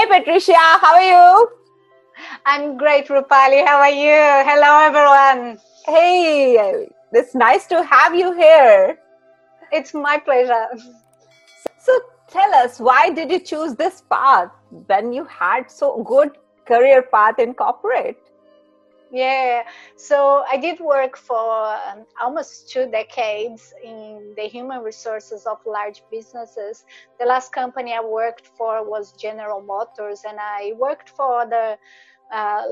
Hey Patricia, how are you? I'm great, Rupali. How are you? Hello, everyone. Hey, it's nice to have you here. It's my pleasure. So tell us, why did you choose this path when you had so good career path in corporate? Yeah, so I did work for almost 2 decades in the human resources of large businesses. The last company I worked for was General Motors, and I worked for the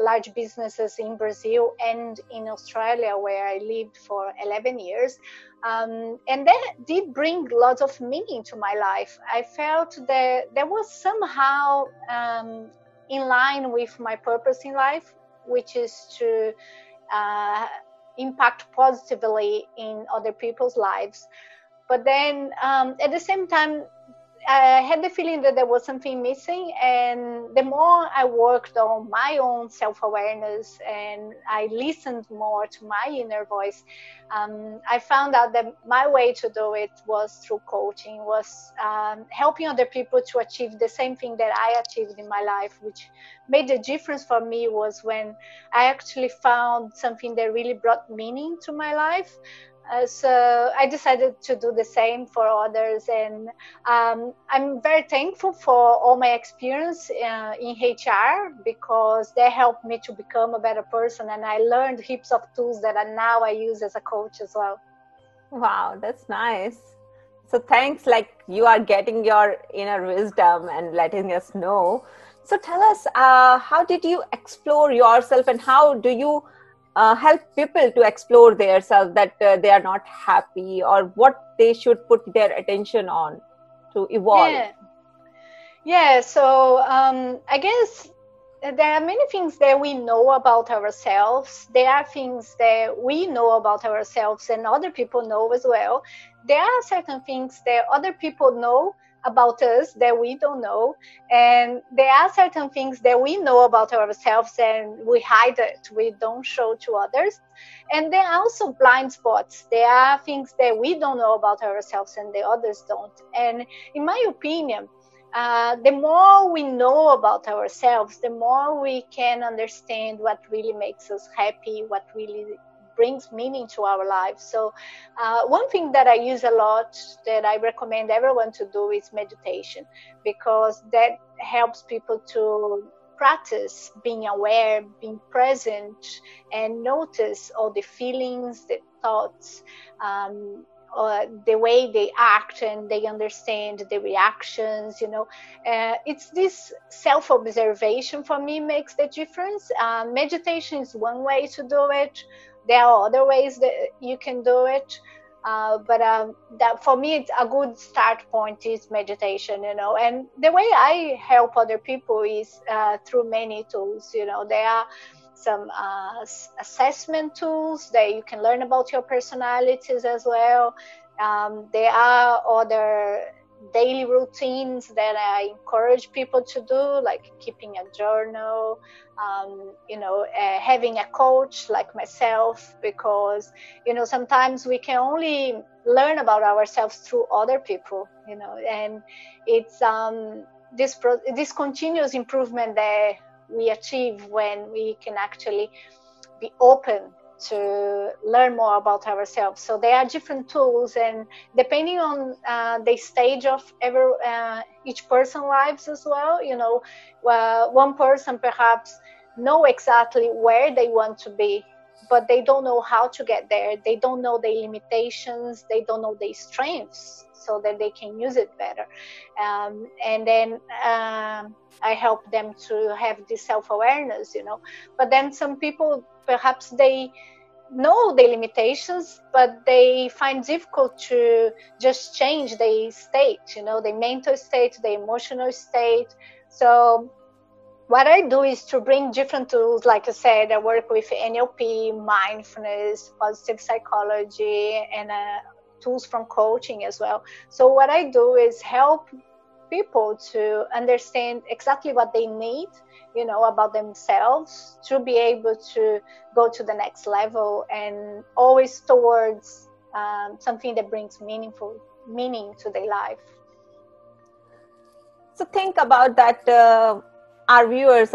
large businesses in Brazil and in Australia, where I lived for 11 years. And that did bring lots of meaning to my life. I felt that there was somehow in line with my purpose in life, which is to impact positively in other people's lives. But then at the same time, I had the feeling that there was something missing, and the more I worked on my own self-awareness and I listened more to my inner voice, I found out that my way to do it was through coaching, was helping other people to achieve the same thing that I achieved in my life. Which made the difference for me was when I actually found something that really brought meaning to my life. So I decided to do the same for others, and I'm very thankful for all my experience in HR, because they helped me to become a better person, and I learned heaps of tools that now I use as a coach as well. Wow, that's nice. So thanks, like you are getting your inner wisdom and letting us know. So tell us, how did you explore yourself, and how do you help people to explore themselves, that they are not happy, or what they should put their attention on to evolve? Yeah. So I guess there are many things that we know about ourselves. There are things that we know about ourselves and other people know as well. There are certain things that other people know about us that we don't know. And there are certain things that we know about ourselves and we hide it, we don't show to others. And there are also blind spots. There are things that we don't know about ourselves and the others don't. And in my opinion, the more we know about ourselves, the more we can understand what really makes us happy, what really brings meaning to our lives. So one thing that I use a lot, that I recommend everyone to do, is meditation, because that helps people to practice being aware, being present, and notice all the feelings, the thoughts, the way they act, and they understand the reactions. It's this self-observation for me makes the difference. Meditation is one way to do it. There are other ways that you can do it, but that for me, it's a good start point is meditation. And the way I help other people is through many tools. There are some assessment tools that you can learn about your personalities as well. There are other daily routines that I encourage people to do, like keeping a journal, having a coach like myself, because sometimes we can only learn about ourselves through other people, and it's this continuous improvement that we achieve when we can actually be open to learn more about ourselves. So there are different tools, and depending on the stage of each person's lives as well, one person perhaps know exactly where they want to be, but they don't know how to get there. They don't know their limitations, they don't know their strengths, so that they can use it better. And then I help them to have this self-awareness, But then some people, perhaps they know the limitations, but they find difficult to just change their state, the mental state, the emotional state. So what I do is to bring different tools. Like I said, I work with NLP, mindfulness, positive psychology, and tools from coaching as well. So what I do is help people to understand exactly what they need, about themselves, to be able to go to the next level, and always towards something that brings meaning to their life. So think about that. our viewers,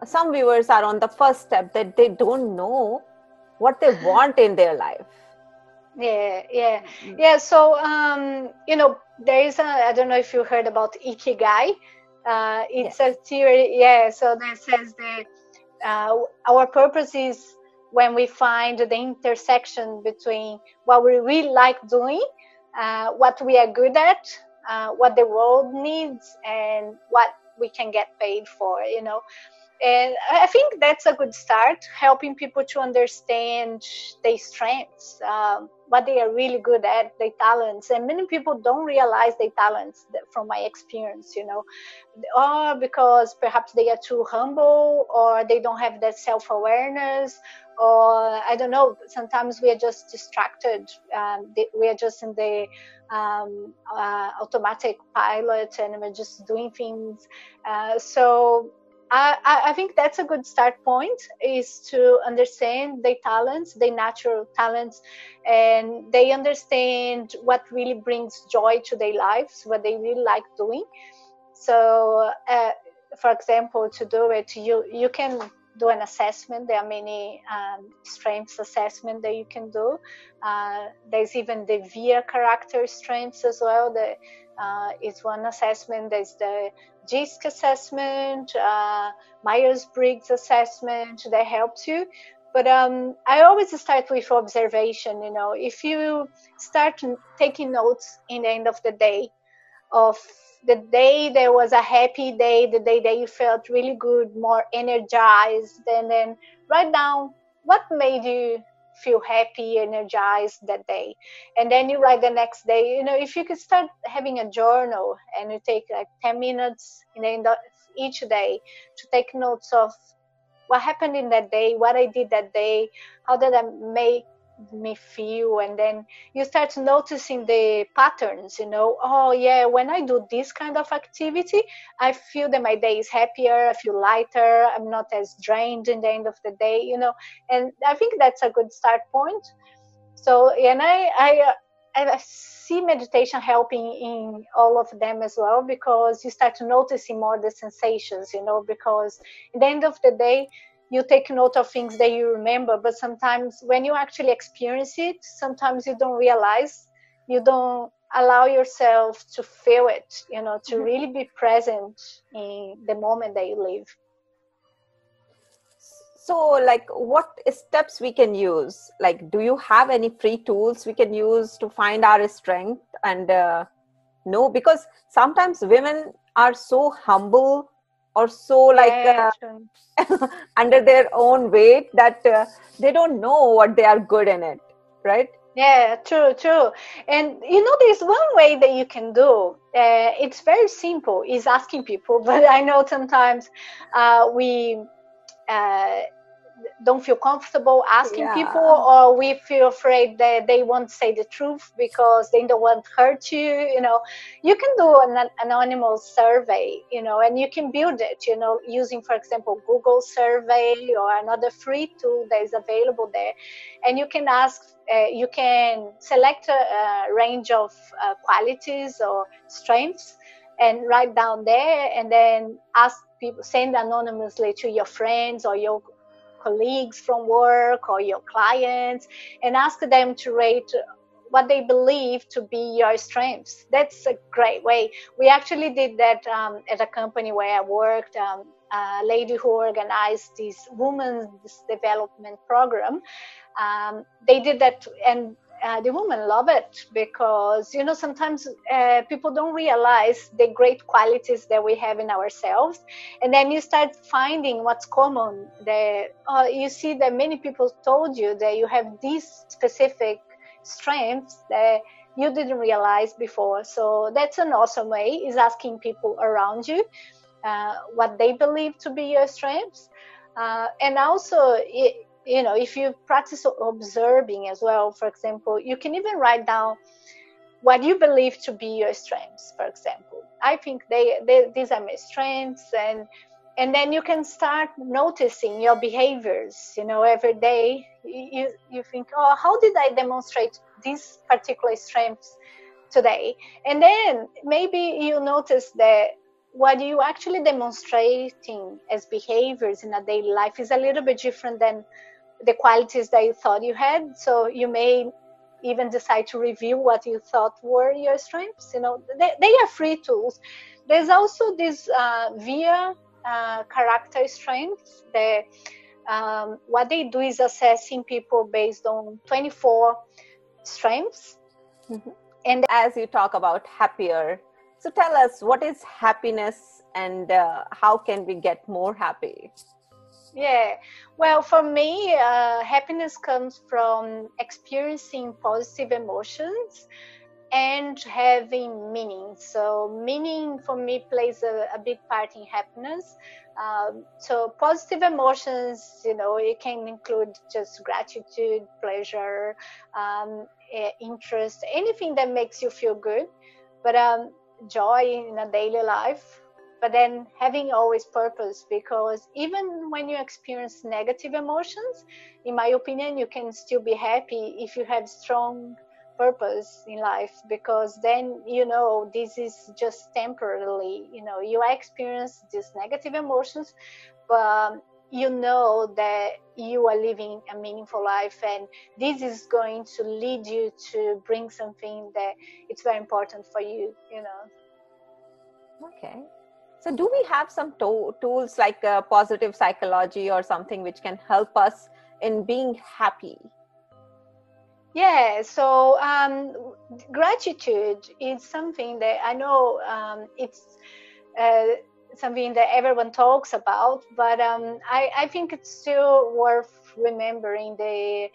some viewers are on the first step that they don't know what they want in their life. Yeah. So, there is I don't know if you heard about Ikigai. It's a theory, so that says that our purpose is when we find the intersection between what we really like doing, what we are good at, what the world needs, and what we can get paid for, And I think that's a good start, helping people to understand their strengths, what they are really good at, their talents. And many people don't realize their talents, from my experience, or because perhaps they are too humble, or they don't have that self-awareness, or I don't know, sometimes we are just distracted. We are just in the automatic pilot, and we're just doing things. So I think that's a good start point, is to understand their talents, their natural talents, and they understand what really brings joy to their lives, what they really like doing. So, for example, to do it, you can do an assessment. There are many strengths assessment that you can do. There's even the VIA character strengths as well. It's one assessment. There's the GISC assessment, Myers-Briggs assessment that helps you. But I always start with observation. If you start taking notes in the end of the day, of the day there was a happy day, the day that you felt really good, more energized, and then write down what made you feel happy, energized that day. And then you write the next day. If you could start having a journal, and you take like 10 minutes in the end of each day to take notes of what happened in that day, what I did that day, how did that make me feel, and then you start noticing the patterns. Oh yeah, when I do this kind of activity, I feel that my day is happier, I feel lighter, I'm not as drained in the end of the day. And I think that's a good start point. So, and I see meditation helping in all of them as well, because you start noticing more the sensations, because at the end of the day, you take note of things that you remember, but sometimes when you actually experience it, sometimes you don't realize, you don't allow yourself to feel it, to really be present in the moment that you live. So, like, what steps we can use? Like, do you have any free tools we can use to find our strength? And no, because sometimes women are so humble, or so under their own weight, that they don't know what they are good in it, right? Yeah, true. And there's one way that you can do. It's very simple, is asking people. But I know sometimes we don't feel comfortable asking people, or we feel afraid that they won't say the truth because they don't want to hurt you. You can do an anonymous survey, and you can build it, using, for example, Google survey or another free tool that is available there. And you can ask, you can select a range of qualities or strengths and write down there, and then ask people, send anonymously to your friends or your colleagues from work or your clients, and ask them to rate what they believe to be your strengths. That's a great way. We actually did that at a company where I worked. A lady who organized this women's development program, they did that, and the women love it, because sometimes people don't realize the great qualities that we have in ourselves, and then you start finding what's common. You see that many people told you that you have these specific strengths that you didn't realize before. So that's an awesome way, is asking people around you what they believe to be your strengths, and also if you practice observing as well, for example, you can even write down what you believe to be your strengths. For example, I think these are my strengths, and then you can start noticing your behaviors. Every day you think, oh, how did I demonstrate these particular strengths today? And then maybe you notice that what you actually demonstrating as behaviors in a daily life is a little bit different than the qualities that you thought you had. So you may even decide to review what you thought were your strengths. They are free tools. There's also this via character strengths that what they do is assessing people based on 24 strengths. Mm-hmm. And as you talk about happier, so tell us, what is happiness and how can we get more happy? Yeah, well, for me, happiness comes from experiencing positive emotions and having meaning. So meaning for me plays a big part in happiness. So positive emotions, it can include just gratitude, pleasure, interest, anything that makes you feel good, but joy in a daily life. But then having always purpose, because even when you experience negative emotions, in my opinion, you can still be happy if you have strong purpose in life, because then this is just temporarily. You experience these negative emotions, but you know that you are living a meaningful life, and this is going to lead you to bring something that it's very important for you. Okay. So do we have some tools like positive psychology or something which can help us in being happy? Yeah, so gratitude is something that I know it's something that everyone talks about, but I think it's still worth remembering the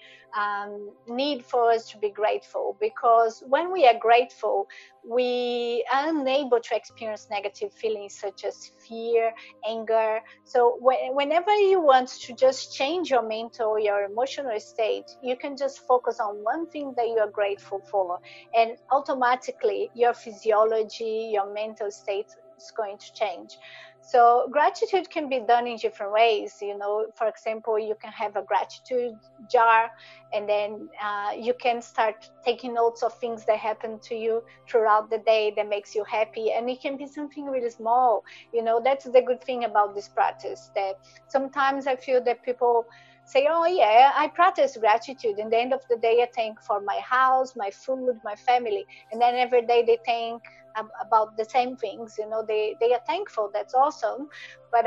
need for us to be grateful, because when we are grateful, we are unable to experience negative feelings such as fear, anger. So whenever you want to just change your mental, your emotional state, you can just focus on one thing that you are grateful for, and automatically your physiology, your mental state is going to change. So gratitude can be done in different ways. For example, you can have a gratitude jar, and then you can start taking notes of things that happen to you throughout the day that makes you happy, and it can be something really small. That's the good thing about this practice, that sometimes I feel that people say, oh yeah, I practice gratitude, and at the end of the day I thank for my house, my food, my family, and then every day they thank about the same things. They are thankful. That's awesome. But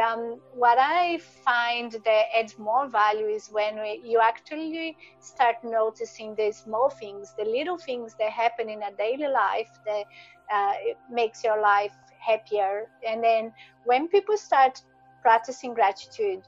what I find that adds more value is when you actually start noticing the small things, the little things that happen in a daily life that it makes your life happier. And then when people start practicing gratitude,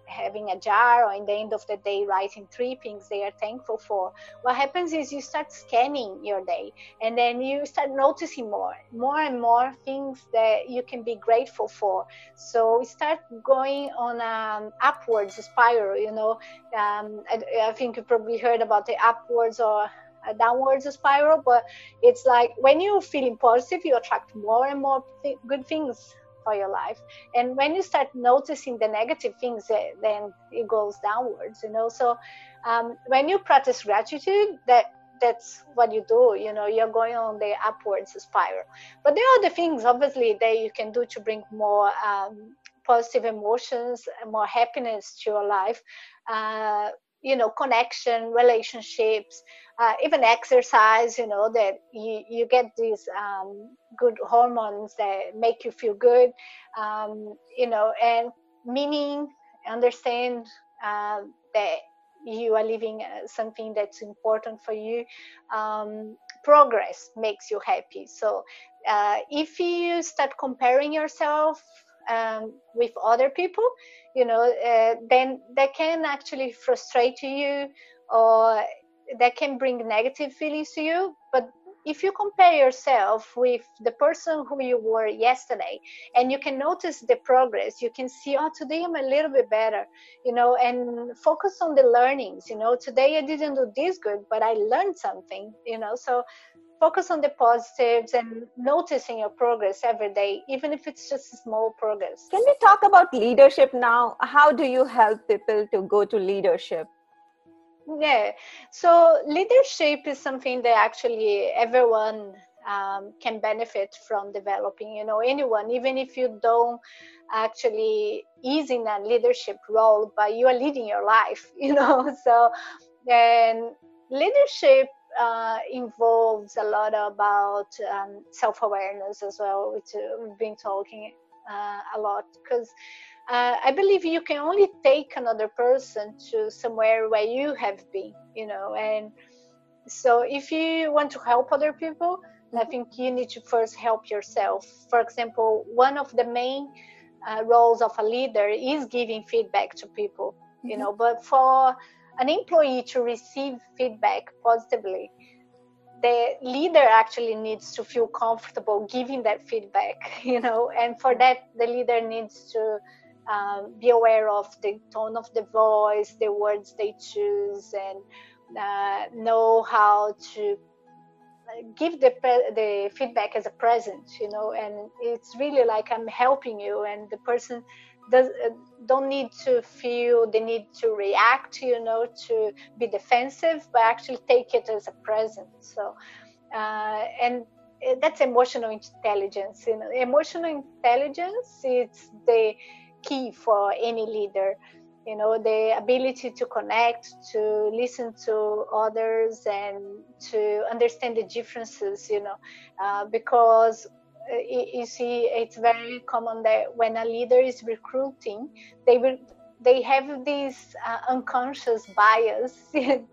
having a jar, or in the end of the day writing 3 things they are thankful for, what happens is you start scanning your day, and then you start noticing more and more things that you can be grateful for. So we start going on an upwards spiral. I think you probably heard about the upwards or a downwards spiral, but it's like when you're feeling positive, you attract more and more good things for your life, and when you start noticing the negative things, then it goes downwards. So when you practice gratitude, that's what you do. You're going on the upwards spiral. But there are other things, obviously, that you can do to bring more positive emotions, more happiness to your life. Connection, relationships, even exercise, that you get these good hormones that make you feel good, and meaning, understand that you are living something that's important for you. Progress makes you happy. So if you start comparing yourself with other people, then that can actually frustrate you, or that can bring negative feelings to you. But if you compare yourself with the person who you were yesterday, and you can notice the progress, you can see, oh, today I'm a little bit better, and focus on the learnings. Today I didn't do this good, but I learned something. So focus on the positives and noticing your progress every day, even if it's just small progress. Can we talk about leadership now? How do you help people to go to leadership? Yeah, so leadership is something that actually everyone can benefit from developing. You know, anyone, even if you don't actually is in a leadership role, but you are leading your life, you know. So then leadership involves a lot about self-awareness as well, which we've been talking a lot, because I believe you can only take another person to somewhere where you have been, you know. And so if you want to help other people, I think you need to first help yourself. For example, one of the main roles of a leader is giving feedback to people, you know. But for an employee to receive feedback positively, the leader actually needs to feel comfortable giving that feedback, you know. And for that, the leader needs to be aware of the tone of the voice, the words they choose, and know how to give the feedback as a present, you know. And it's really like I'm helping you, and the person don't need to feel the need to react, you know, to be defensive, but actually take it as a present. So and that's emotional intelligence, you know. Emotional intelligence is the key for any leader, you know, the ability to connect, to listen to others, and to understand the differences, you know. Because you see, it's very common that when a leader is recruiting, they have this unconscious bias and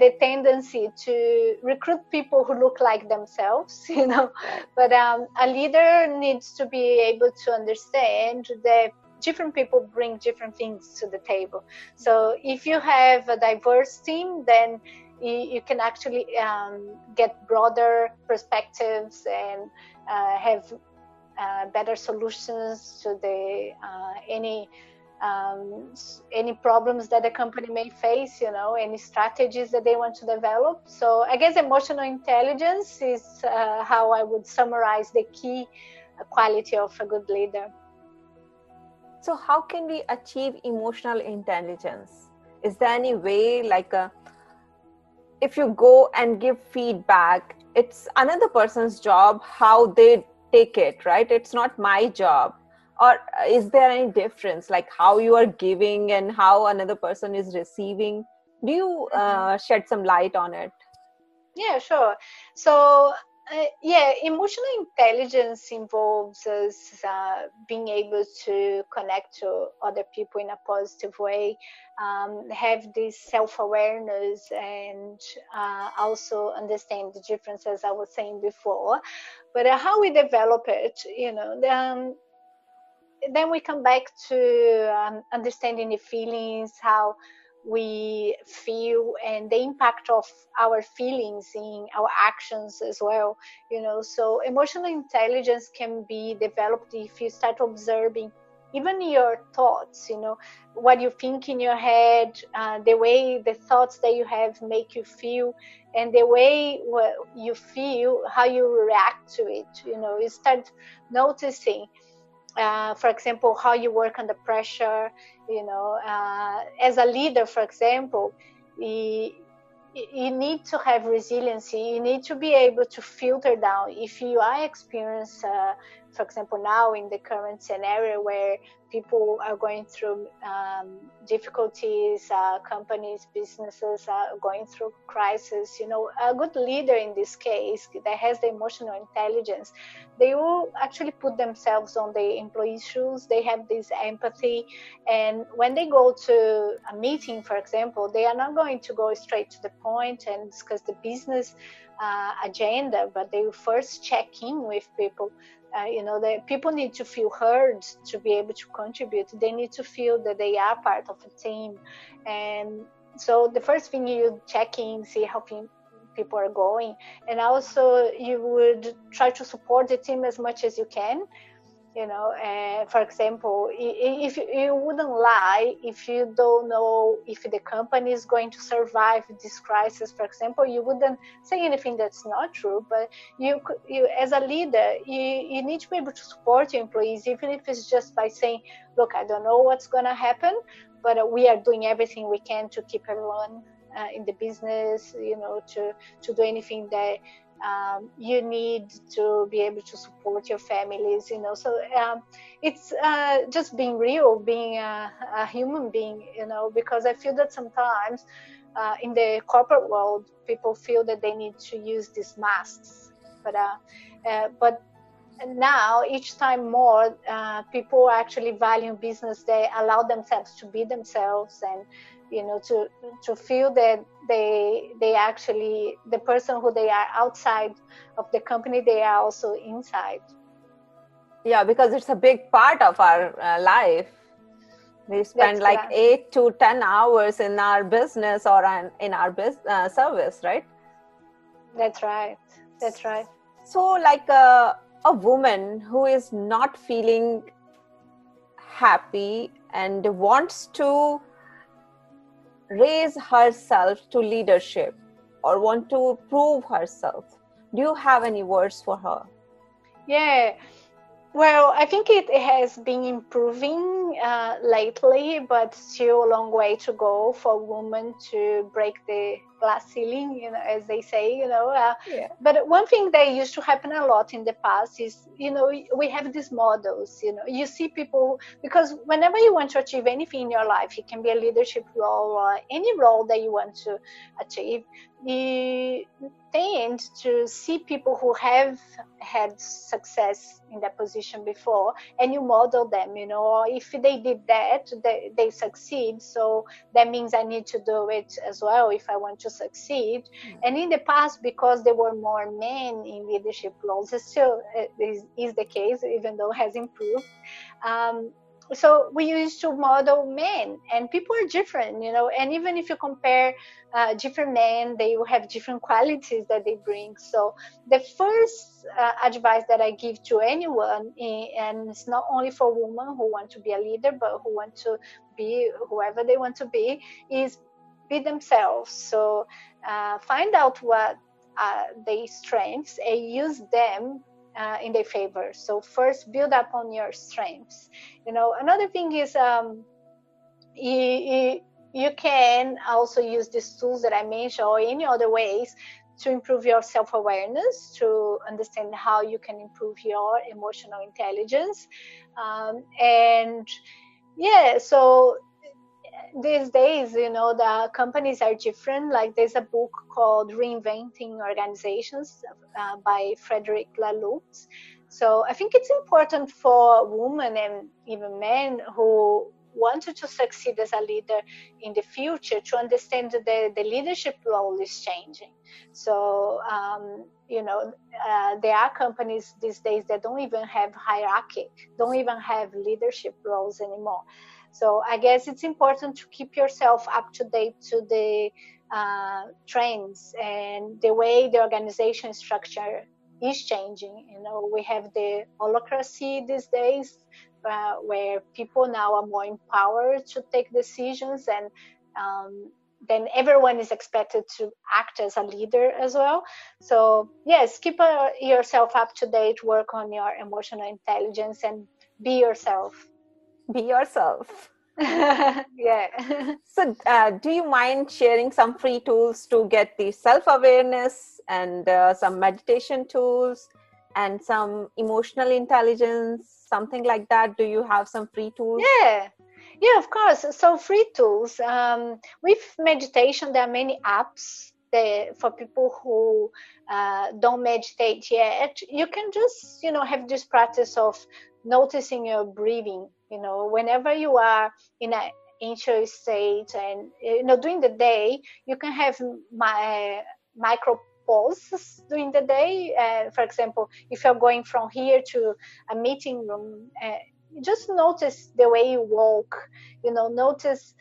the tendency to recruit people who look like themselves, you know. But a leader needs to be able to understand that different people bring different things to the table. So if you have a diverse team, then you can actually get broader perspectives and have better solutions to the any problems that the company may face, you know, any strategies that they want to develop. So I guess emotional intelligence is how I would summarize the key quality of a good leader. So how can we achieve emotional intelligence? Is there any way, like if you go and give feedback, it's another person's job how they take it, right? It's not my job. Or is there any difference, like how you are giving and how another person is receiving? Do you shed some light on it? Yeah, sure. So yeah, emotional intelligence involves us being able to connect to other people in a positive way, have this self-awareness, and also understand the differences I was saying before. But how we develop it, you know, then we come back to understanding the feelings, how we feel, and the impact of our feelings in our actions as well, you know. So emotional intelligence can be developed if you start observing even your thoughts, you know, what you think in your head, the way the thoughts that you have make you feel, and the way you feel, how you react to it, you know. You start noticing for example, how you work under pressure, you know. As a leader, for example, you need to have resiliency. You need to be able to filter down. If you are experiencing, for example, now in the current scenario where people are going through difficulties, companies, businesses are going through crisis, you know, a good leader in this case that has the emotional intelligence, they will actually put themselves on the employee's shoes. They have this empathy, and when they go to a meeting, for example, they are not going to go straight to the point and discuss the business agenda, but they will first check in with people. You know, the people need to feel heard to be able to contribute. They need to feel that they are part of a team. And so the first thing you check in, see how people are going, and also you would try to support the team as much as you can. You know, for example, if you wouldn't lie if you don't know if the company is going to survive this crisis, for example, you wouldn't say anything that's not true. But you as a leader, you need to be able to support your employees, even if it's just by saying, look, I don't know what's going to happen, but we are doing everything we can to keep everyone in the business, you know, to do anything that You need to be able to support your families, so it's just being real, being a human being, because I feel that sometimes in the corporate world people feel that they need to use these masks, but now each time more people actually value business. They allow themselves to be themselves, and to feel that they actually, the person who they are outside of the company, they are also inside. Yeah, because it's a big part of our life. We spend like 8 to 10 hours in our business or in our service, right? That's right. So like a woman who is not feeling happy and wants to raise herself to leadership or want to prove herself, do you have any words for her? Yeah, well, I think it has been improving lately, but still a long way to go for women to break the glass ceiling, as they say, Yeah. But one thing that used to happen a lot in the past is, we have these models, you see people, because whenever you want to achieve anything in your life, it can be a leadership role or any role that you want to achieve, you tend to see people who have had success in that position before, and you model them, or if they did that, they succeed, so that means I need to do it as well if I want to succeed. And in the past, because there were more men in leadership roles, it still is the case, even though it has improved. So we used to model men, and people are different, and even if you compare different men, they will have different qualities that they bring. So the first advice that I give to anyone, and it's not only for women who want to be a leader, but who want to be whoever they want to be, is be themselves. So find out what their strengths and use them in their favor. So first, build up on your strengths. Another thing is you can also use these tools that I mentioned, or any other ways, to improve your self-awareness, to understand how you can improve your emotional intelligence. And yeah, so these days, the companies are different. Like there's a book called Reinventing Organizations by Frederick Laloux. So I think it's important for women and even men who wanted to succeed as a leader in the future to understand that the leadership role is changing. So, there are companies these days that don't even have hierarchy, don't even have leadership roles anymore. So I guess it's important to keep yourself up to date to the trends and the way the organization structure is changing. We have the holacracy these days, where people now are more empowered to take decisions, and then everyone is expected to act as a leader as well. So yes, keep yourself up to date, work on your emotional intelligence, and be yourself. Be yourself. Yeah. So do you mind sharing some free tools to get the self-awareness, and some meditation tools and some emotional intelligence, something like that? Do you have some free tools? Yeah, of course. So free tools. With meditation, there are many apps for people who don't meditate yet. You can just, have this practice of noticing your breathing. Whenever you are in an anxious state, and during the day, you can have micro pauses during the day. For example, if you're going from here to a meeting room, just notice the way you walk, notice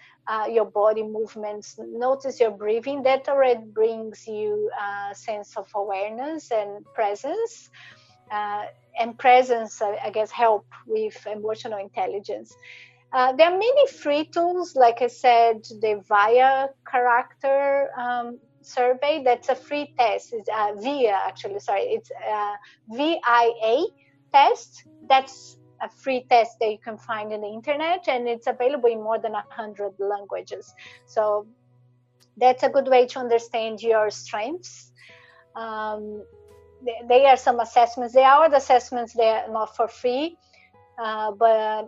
your body movements, notice your breathing. That already brings you a sense of awareness and presence. And presence, I guess, help with emotional intelligence. There are many free tools, like I said, the VIA character survey. That's a free test. It's VIA, actually, sorry. It's VIA test. That's a free test that you can find on the internet, and it's available in more than 100 languages. So that's a good way to understand your strengths. they are some assessments. They are the assessments. They are not for free, but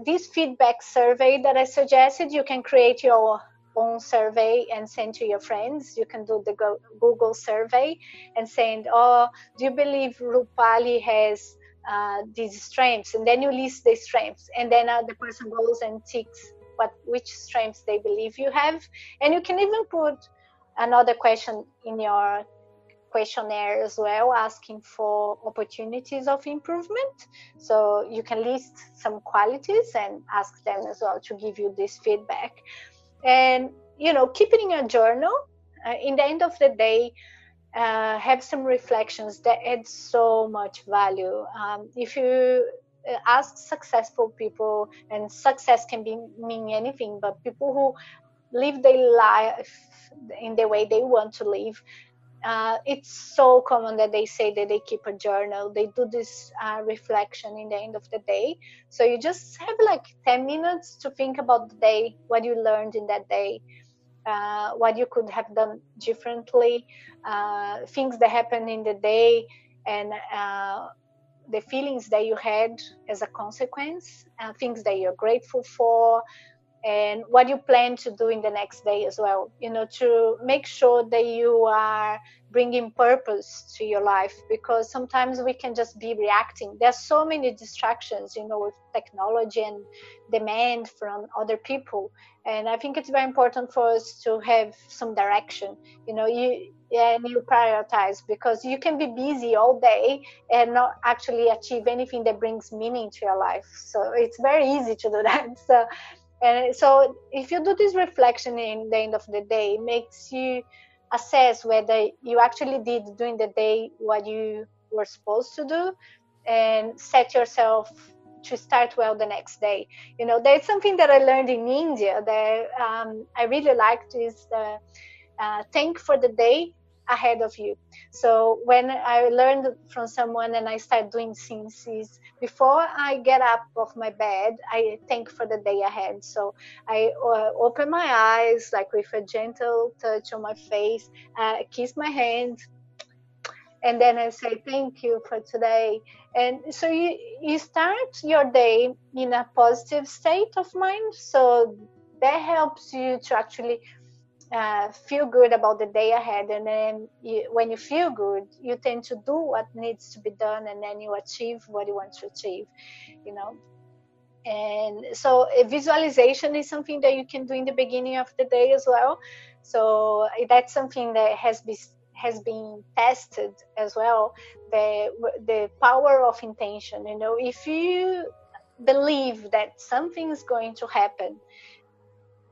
this feedback survey that I suggested, you can create your own survey and send to your friends. You can do the Google survey and saying, oh, do you believe Rupali has these strengths? And then you list the strengths, and then the person goes and ticks which strengths they believe you have. And you can even put another question in your questionnaire as well, asking for opportunities of improvement. So you can list some qualities and ask them as well to give you this feedback. And keep it in a journal. In the end of the day, have some reflections that add so much value. If you ask successful people, and success can mean anything, but people who live their life in the way they want to live, it's so common that they say that they keep a journal. They do this reflection in the end of the day. So you just have like 10 minutes to think about the day, what you learned in that day, what you could have done differently, things that happened in the day, and the feelings that you had as a consequence, things that you're grateful for, and what you plan to do in the next day as well, to make sure that you are bringing purpose to your life, because sometimes we can just be reacting. There's so many distractions, with technology and demand from other people. And I think it's very important for us to have some direction, you prioritize, because you can be busy all day and not actually achieve anything that brings meaning to your life. So it's very easy to do that. So if you do this reflection in the end of the day, it makes you assess whether you actually did during the day what you were supposed to do, and set yourself to start well the next day. There's something that I learned in India that I really liked, is the thank for the day ahead of you. So when I learned from someone and I start doing things, is before I get up off my bed, I thank for the day ahead. So I open my eyes, like with a gentle touch on my face, kiss my hand, and then I say thank you for today. And so you start your day in a positive state of mind. So that helps you to actually feel good about the day ahead. And then when you feel good, you tend to do what needs to be done, and then you achieve what you want to achieve. And so visualization is something that you can do in the beginning of the day as well. So that's something that has been tested as well, the power of intention. If you believe that something is going to happen,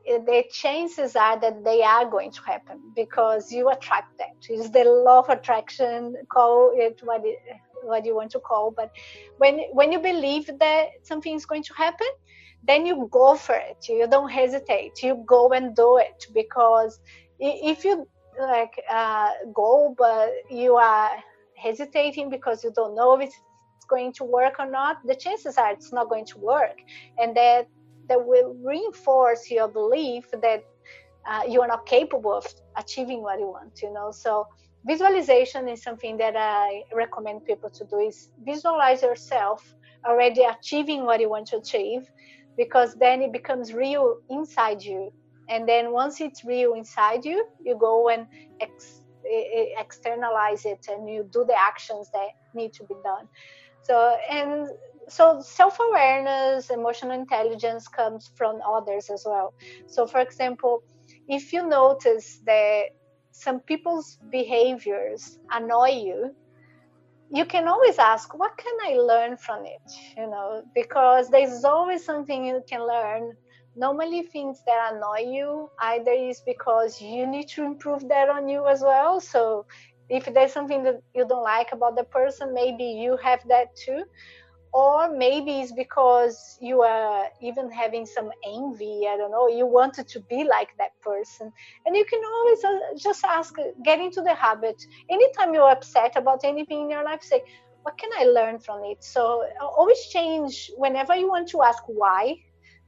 the chances are that they are going to happen, because you attract that. It's the law of attraction, call it what you want to call. But when you believe that something is going to happen, then you go for it. You don't hesitate. You go and do it, because if you go, but you are hesitating because you don't know if it's going to work or not, the chances are it's not going to work, and that will reinforce your belief that you are not capable of achieving what you want. So visualization is something that I recommend people to do, is visualize yourself already achieving what you want to achieve, because then it becomes real inside you. And then once it's real inside you, you go and externalize it, and you do the actions that need to be done. So self-awareness, emotional intelligence comes from others as well. So for example, if you notice that some people's behaviors annoy you, you can always ask, what can I learn from it? Because there's always something you can learn. Normally things that annoy you, either is because you need to improve that on you as well. So if there's something that you don't like about the person, maybe you have that too. Or maybe it's because you are even having some envy. I don't know, you wanted to be like that person. And you can always just ask, get into the habit. Anytime you're upset about anything in your life, say, what can I learn from it? So always change whenever you want to ask why.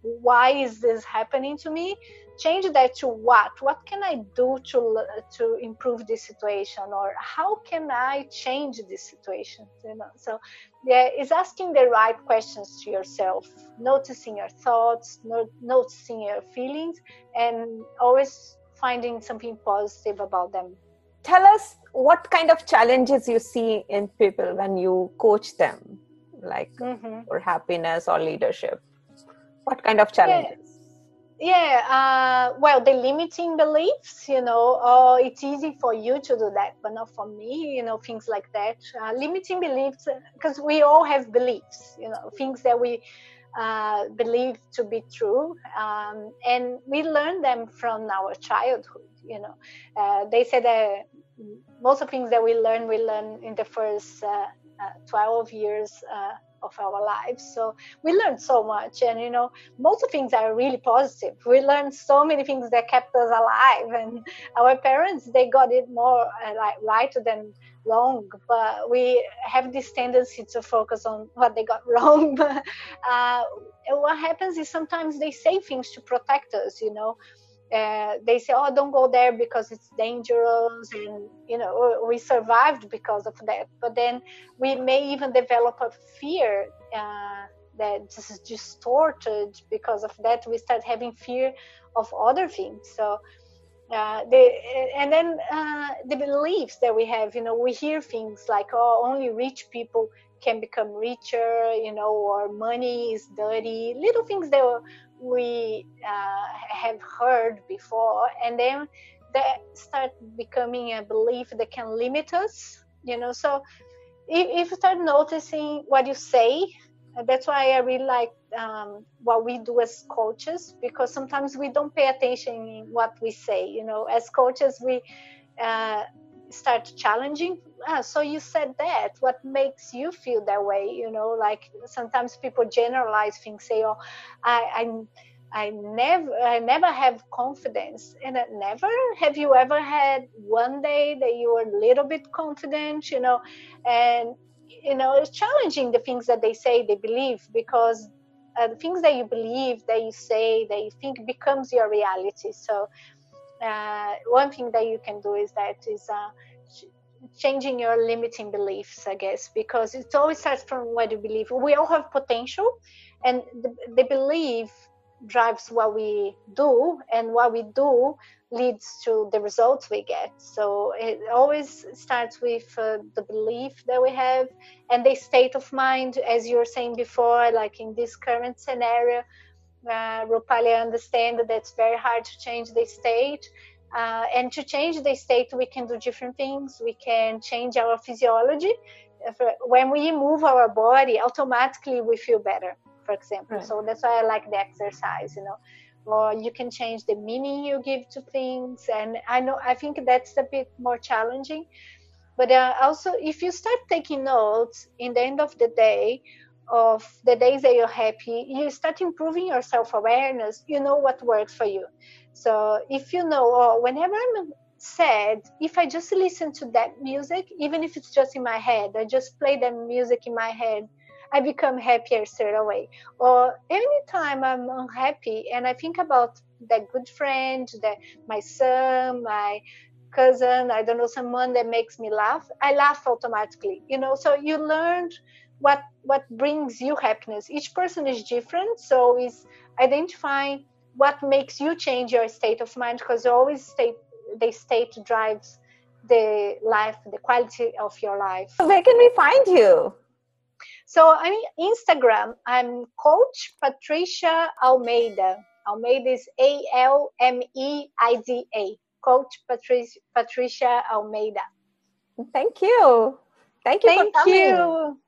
why is this happening to me, change that to what can I do to improve this situation, or how can I change this situation, so yeah, it's asking the right questions to yourself, noticing your thoughts, noticing your feelings, and always finding something positive about them. Tell us what kind of challenges you see in people when you coach them, like for happiness or leadership. What kind of challenges? Well, the limiting beliefs, oh, it's easy for you to do that, but not for me, things like that. Limiting beliefs, because we all have beliefs, things that we believe to be true, and we learn them from our childhood. They say that most of the things that we learn in the first 12 years of our lives. So we learned so much, and most of things are really positive. We learned so many things that kept us alive, and our parents, they got it more like right than wrong, but we have this tendency to focus on what they got wrong. But what happens is sometimes they say things to protect us. They say, oh, don't go there because it's dangerous, and we survived because of that. But then we may even develop a fear that is distorted because of that. We start having fear of other things. So the beliefs that we have, we hear things like, oh, only rich people can become richer, or money is dirty, little things that we have heard before, and then that start becoming a belief that can limit us. So if you start noticing what you say, that's why I really like what we do as coaches, because sometimes we don't pay attention in what we say. As coaches, we start challenging. So you said that, what makes you feel that way? Like sometimes people generalize things, say, oh, I never have confidence. And never? Have you ever had one day that you were a little bit confident? And it's challenging the things that they say, they believe, because the things that you believe, that you say, that you think becomes your reality. So one thing that you can do is changing your limiting beliefs, I guess, because it always starts from what you believe. We all have potential, and the belief drives what we do, and what we do leads to the results we get. So it always starts with the belief that we have, and the state of mind, as you were saying before, like in this current scenario, Rupali, I understand that it's very hard to change the state. And to change the state, we can do different things. We can change our physiology. When we move our body, automatically we feel better, for example. Right. So that's why I like the exercise, Or you can change the meaning you give to things. And I think that's a bit more challenging. But also, if you start taking notes in the end of the day, of the days that you're happy, you start improving your self-awareness. You know what works for you. So if whenever I'm sad, if I just listen to that music, even if it's just in my head, I just play that music in my head, I become happier straight away. Or anytime I'm unhappy and I think about that good friend, my son, my cousin, I don't know, someone that makes me laugh, I laugh automatically. So you learned what brings you happiness. Each person is different, so it's identifying what makes you change your state of mind, because the state drives the life, the quality of your life. Where can we find you? So I'm Instagram. I'm Coach Patricia Almeida. Almeida is Almeida. Coach Patricia Almeida. Thank you. Thank you for coming. You.